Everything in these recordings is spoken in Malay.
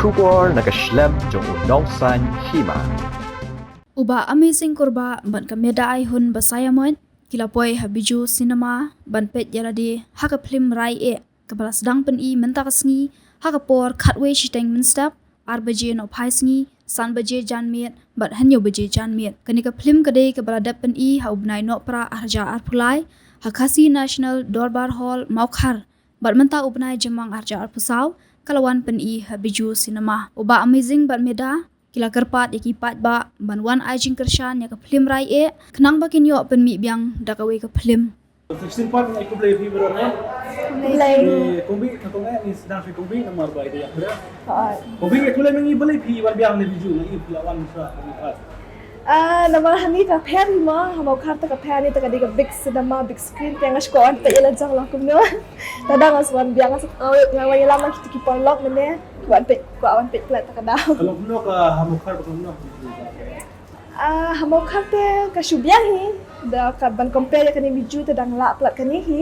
Shubor nakaslem jong unong san hima. Uba amazing kurba ban kameda ai hun basayamon kilapoi habiju cinema ban pet yaradi haka film rai e kabala sedang pen I mentak sngi haka por khatwe shiteng minstap arbaje no phaisngi san baje janmiet bat hanyo baje janmiet kanika film kade kabala dap pen I haubnai no pra arja arpulai hakasi national dorbar hall maukhar bat menta ubnai jamang arja arpusau kalawan pen I habiju cinema uba amazing bat meda kila kerpat yaki pat ba banwan ajing kershan ya ke film rai e kenang bakin yo pen mi biang dakawe ke film 16 part ay kublay fi bro na kublay kumbi katong ay is dan fi kumbi na marbay dia bro kumbi ay kublay mangi balay fi wan biang na video na iplawan sa at naman hani ka pair mo hamaw karta ka pair ni ta kadi ka big cinema big screen kaya ngas ko an ta ila jang la kumno tada ngas wan biang ngas ngawan ila man kiti kiparlok mene wan pe ko awan pe plat ta kada kalau kuno ka hamukar ko kuno hamaw karta ka shubiang hi da ka ban compare ka ni video ta dang la plat ka ni hi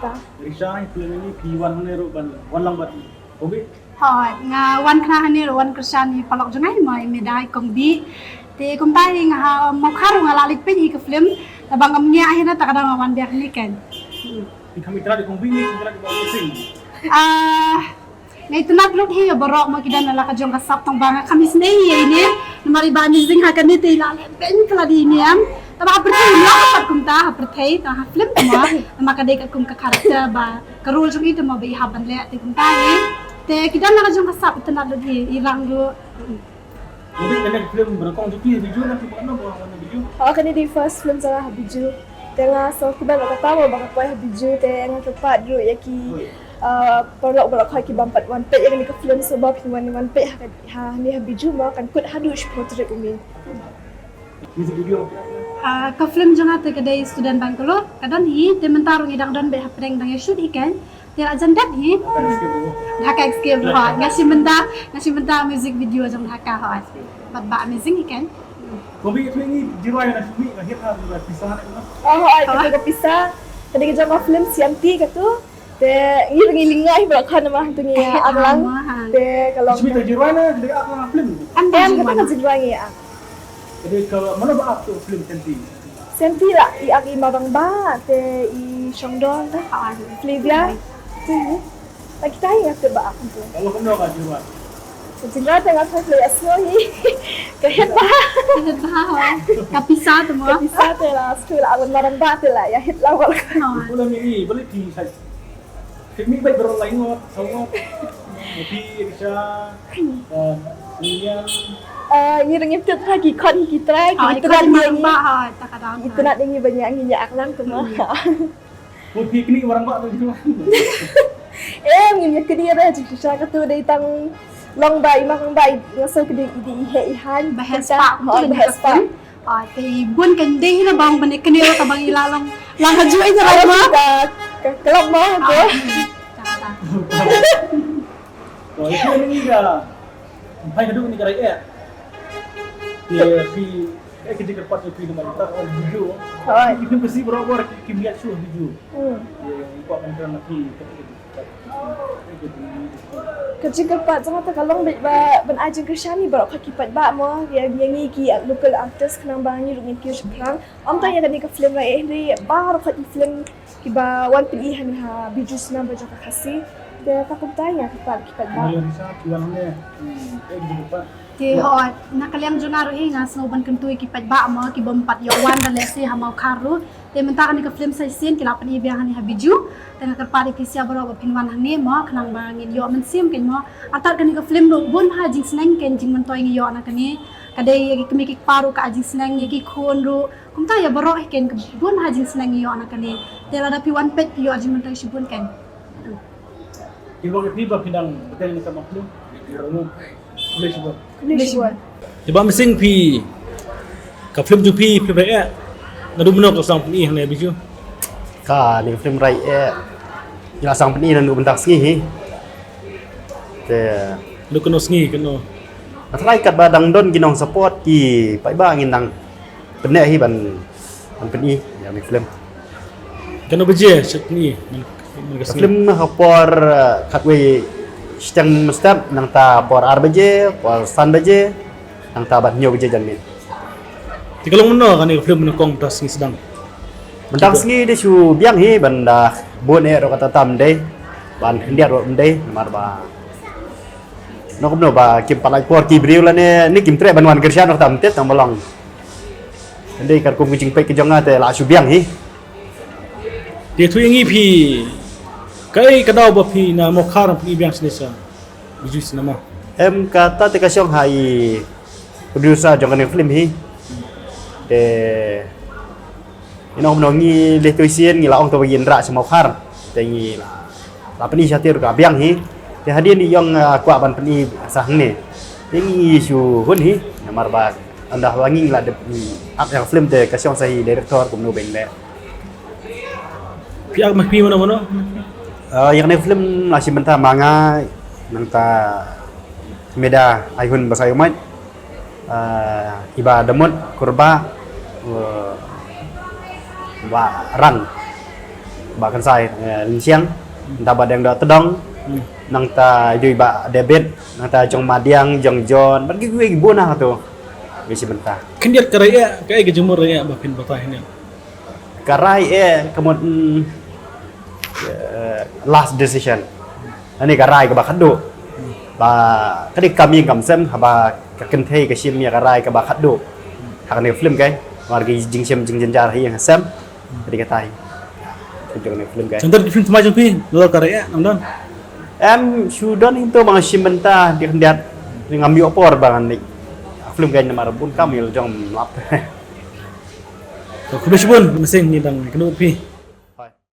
ta risha ay kublay ni fi wan nero ban wan lang bat kumbi nga wan khna hani ro wan krishan ni palok jangai mai medai kong bi te kum tai nga mau kharu nga lalik pe hi ka film tabang ngamnya ahina ta kadang wan dia ni kan kami tra di kumbi ni tra di bawah sing ngai tunat lut hi borok mo kidan la ka jong ka sap tong banga khamis nei ye ni mari bani zing ha kan ni te la pen kala di ni am taba perthai la pat kum ta perthai ta ha film ma maka de ka kum ka karakter ba ka role jong ite mo be ha ban le te kum tai te kidan la ka jong ka sap tunat lut hi irang lu kumbi na film berakong jupi video na fi ano ba wan video ka ni di first film sa habiju tenga so kuban ka tamo ba ka habiju te nga ka pat ru yaki perlok khoi ki bampat wan pe yang ni ka film sebab wan pe ha ni habiju ma kan kut hadush portrait umi music video ka film janga te kadai student bangkolo kadan hi te mentarung idang dan be hapreng dang shoot ikan te ajan dat hi dhaka escape ha ngasi menta music video jang dhaka ha bat ba amazing ikan kumbi itu ini jirai na sumi ka hit ha pisah na ay ka pisa tadi ka jama film siamti ka tu te ngilingai ba kan ma tungi aglang te kalau sumi ta jirai na de aklang film am ka jirai ya jadi kalau mana ba ak film senti senti la I agi mabang ba te I shongdon ta Flavia lagi tayo ya ba ako tu kalau kuno ka jirai jirai tengah sa play asno hi kahit ba kapisa tu mo bisa te la school awan marang ba te la ya hit la wal ulam ini balik di saya kami baik berlain ngot sama tapi bisa nian ngirang itu lagi kon kita itu kan ba ha ta kadang itu nak dengi banyak nginya aklang tu mah mungkin ini orang bak tu nginya ke dia dah jadi ka tu dai tang long bai mang bai ngaso ke di he ihan bahas pa te bun kan dei na bang bane kene ta bang ilalang lang haju ai ra ma kelok mah tu oh itu ini dah hai kedua ni kerai ya fi kita kerpat fi dengan kita on video itu mesti berapa kita lihat show video yang buat mengenai fi kecil kepat sangat terkalong ban ajeng kershani baru kakipat ba mo dia ngi ki local artist kenang bangi rungin ki sekarang am tanya tadi ke film la ni baru kat film ki ba wan pi han ha bijus na ba jaka khasi dia takut tanya kepat kipat ba yang bisa tuannya di depan te ho nakaliam jungaro hi nga snoban kan tui ki pat ba mo ki bompat yo wan da lesi ha mau kharu te menta kan ka film sai sin ki la pani biang hani habiju te nga karpari ki sia baro pinwan hani mo khnang bangin yo men sim ken mo atar kan ka film ro bon ha jing snang ken jing man toy ngi yo na kani kadai ki kemi ki paru ka jing snang ngi ki khon ro kum ta ya baro ken ka bon ha jing snang ngi yo na kani te la da pi wan pet yo jing man toy shibun ken kita tiba pindang betul ni sama film boleh cuba Lisbon Tiba mesin pi ka film ju pi PPE ngadu menok to sang ni hne biju ka ni film rai ila sang peni dan bentak ski hi te lu keno sngi keno atrai kat badang don ginong support ki pai ba ngin nang pene hi ban peni yang ni film keno beje set ni man film hapor khatwe seteng mustap nang ta por ar baje por san baje nang ta bat nyo baje jan ni Di kalau mana kan ni film menekong tas ni sedang. bendang sngi de chu biang hi banda bon e ro kata tam de ban hendia ro de mar ba no kom no ba kim palai por ki briu la ni kim tre ban wan gershan no tam tet tam bolong ndei kar kum kucing pe ki jonga te la chu biang hi Dia tu yang pi kai kadau ba pi na mo kharam pi biang sinesa. Biju sinama. em kata te ka syong hai producer jonga ni film hi de ino no ngi le tu sien ngi la ong to bagin ra semau khar te ngi la pani chatir ka biang hi te hadin ni yong kwa ban pani sah ni ngi su hun hi namar ba anda wangi la de ap yang film te ka syong sai director kum no beng le Pi ak pi mana. yang ni film la si menta manga nang ta meda ai hun basai umat iba demut kurba wa rang ba kan sai lin siang ta ba dang da tedong nang ta yui ba debit nang ta jong madiang jong jon ban gi wi bu na tu wi si benta Kendiat karaya kai ke jemur ya ba pin batah ni. karai kemud last decision ani karai ka ba khadu ba kadi kami kamsem ba ka kentei ka sim ya karai ka ba khadu hak ni film kai wargi jing sim jing jenjar hi yang sam kadi katai jong ni film kai Contoh film semacam pi luar karaya namdan. em sudah itu bang simenta di hendak ngambil opor bang ni film kai nama rebun kamil jong lap So kubes pun masing ni dang kenut pi.